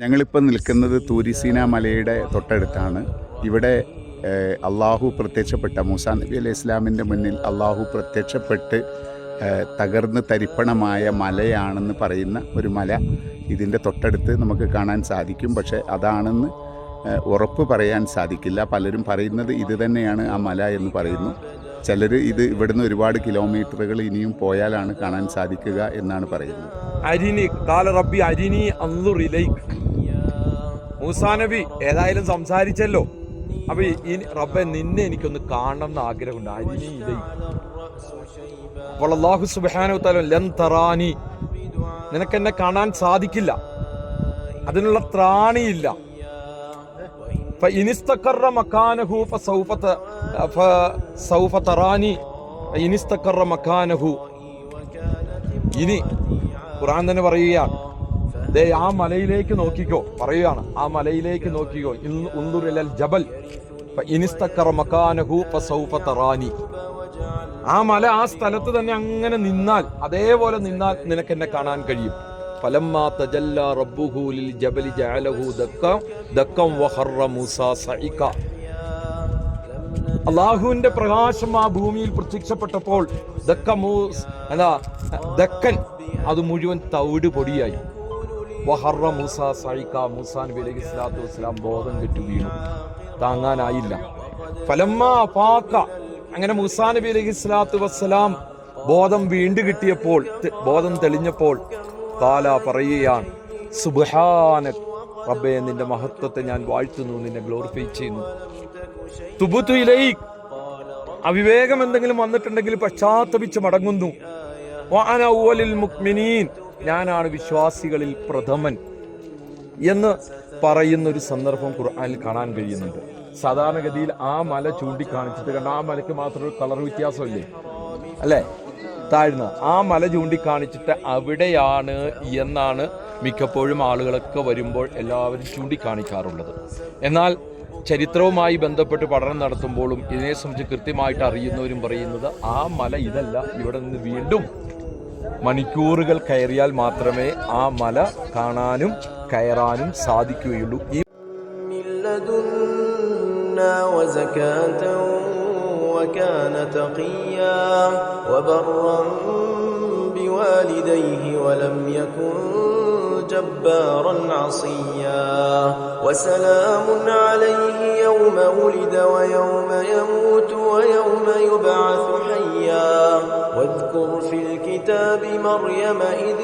ഞങ്ങളിപ്പോൾ നിൽക്കുന്നത് തൂരിസീന മലയുടെ തൊട്ടടുത്താണ്. ഇവിടെ അള്ളാഹു പ്രത്യക്ഷപ്പെട്ട മൂസാ നബി അലൈഹി ഇസ്ലാമിൻ്റെ മുന്നിൽ അള്ളാഹു പ്രത്യക്ഷപ്പെട്ട് തകർന്ന് തരിപ്പണമായ മലയാണെന്ന് പറയുന്ന ഒരു മല ഇതിൻ്റെ തൊട്ടടുത്ത് നമുക്ക് കാണാൻ സാധിക്കും. പക്ഷേ അതാണെന്ന് ഉറപ്പ് പറയാൻ സാധിക്കില്ല. പലരും പറയുന്നത് ഇത് തന്നെയാണ് ആ മല എന്ന് പറയുന്നു. ചിലർ ഇത് ഇവിടുന്ന് ഒരുപാട് കിലോമീറ്ററുകൾ ഇനിയും പോയാലാണ് കാണാൻ സാധിക്കുക എന്നാണ് പറയുന്നത്. മൂസാ നബി ഏതായാലും സംസാരിച്ചല്ലോ, അപ്പൊ റബ്ബെ നിന്നെ എനിക്കൊന്ന് കാണണം എന്ന് ആഗ്രഹമുണ്ട്. അരിനി ഇലൈക്. അപ്പോൾ അല്ലാഹു സുബ്ഹാനഹു വ തആല ലൻ തറാനി, നിനക്കെന്നെ കാണാൻ സാധിക്കില്ല, അതിനുള്ള ത്രാണിയില്ല. ഫഇനിസ്തഖറ മകാനഹു ഫസൗഫ തറാനി ഫഇനിസ്തഖറ മകാനഹു. ഇനി ഖുർആൻ തന്നെ പറയുകയാണ്, ദേ ആ മലയിലേക്ക് നോക്കിക്കോ, പറയുകയാണ് ആ മലയിലേക്ക് നോക്കിക്കോ. ഉൻദുർ ഇലൽ ജബൽ ഫഇനിസ്തഖറ മകാനഹു ഫസൗഫ തറാനി. ആ മല ആ സ്ഥലത്ത് തന്നെ അങ്ങനെ നിന്നാൽ, അതേപോലെ നിന്നാൽ നിനക്ക് എന്നെ കാണാൻ കഴിയും. ഫലമ്മാ തജല്ലാ റബ്ബുഹു ലിൽ ജബലി ജഅലഹു ദക്കം വഖറ മൂസാ സഇക. അല്ലാഹുവിന്റെ പ്രകാശം ആ ഭൂമിയിൽ പ്രത്യക്ഷപ്പെട്ടപ്പോൾ ദക്കൻ അത് മുഴുവൻ തവിട് പൊടിയായി. വഖറ മൂസാ സഇക, മൂസാ നബി അലൈഹി സ്വലാത്തു വസ്സലാം ബോധം കെട്ടു വീണു, താങ്ങാനായില്ല. ഫലമ്മാ അഫാക, അങ്ങനെ മൂസാ നബി അലൈഹി സ്വലാത്തു വസ്സലാം ബോധം വീണ്ടും കിട്ടിയപ്പോൾ, ബോധം തെളിഞ്ഞപ്പോൾ ഖാല പറയുകയാണ്, സുബ്ഹാനക റബ്ബേ, നിന്റെ മഹത്വത്തെ ഞാൻ വാഴ്ത്തുന്നു, നിന്നെ ഗ്ലോറിഫൈ ചെയ്യുന്നു. തുബ്തു ഇലൈക്, അവിവേകം എന്തെങ്കിലും വന്നിട്ടുണ്ടെങ്കിൽ പശ്ചാത്തപിച്ച് മടങ്ങുന്നു. വഅന അവ്വലുൽ മുഅ്മിനീൻ, ഞാനാണ് വിശ്വാസികളിൽ പ്രഥമൻ എന്ന് പറയുന്ന ഒരു സന്ദർഭം ഖുർആനിൽ കാണാൻ കഴിയുന്നുണ്ട്. സാധാരണഗതിയിൽ ആ മല ചൂണ്ടിക്കാണിച്ചിട്ട്, കാരണം ആ മലയ്ക്ക് മാത്രം ഒരു കളർ വ്യത്യാസമില്ലേ അല്ലേ, താഴ്ന്ന ആ മല ചൂണ്ടിക്കാണിച്ചിട്ട് അവിടെയാണ് എന്നാണ് മിക്കപ്പോഴും ആളുകളൊക്കെ വരുമ്പോൾ എല്ലാവരും ചൂണ്ടിക്കാണിക്കാറുള്ളത്. എന്നാൽ ചരിത്രവുമായി ബന്ധപ്പെട്ട് പഠനം നടത്തുമ്പോഴും ഇതിനെ സംബന്ധിച്ച് കൃത്യമായിട്ട് അറിയുന്നവരും പറയുന്നത് ആ മല ഇതല്ല, ഇവിടെ നിന്ന് വീണ്ടും മണിക്കൂറുകൾ കയറിയാൽ മാത്രമേ ആ മല കാണാനും കയറാനും സാധിക്കുകയുള്ളൂ. وكان تقيا وبرا بوالديه ولم يكن جبارا عصيا وسلام عليه يوم ولد ويوم يموت ويوم يبعث حيا واذكر في الكتاب مريم إذ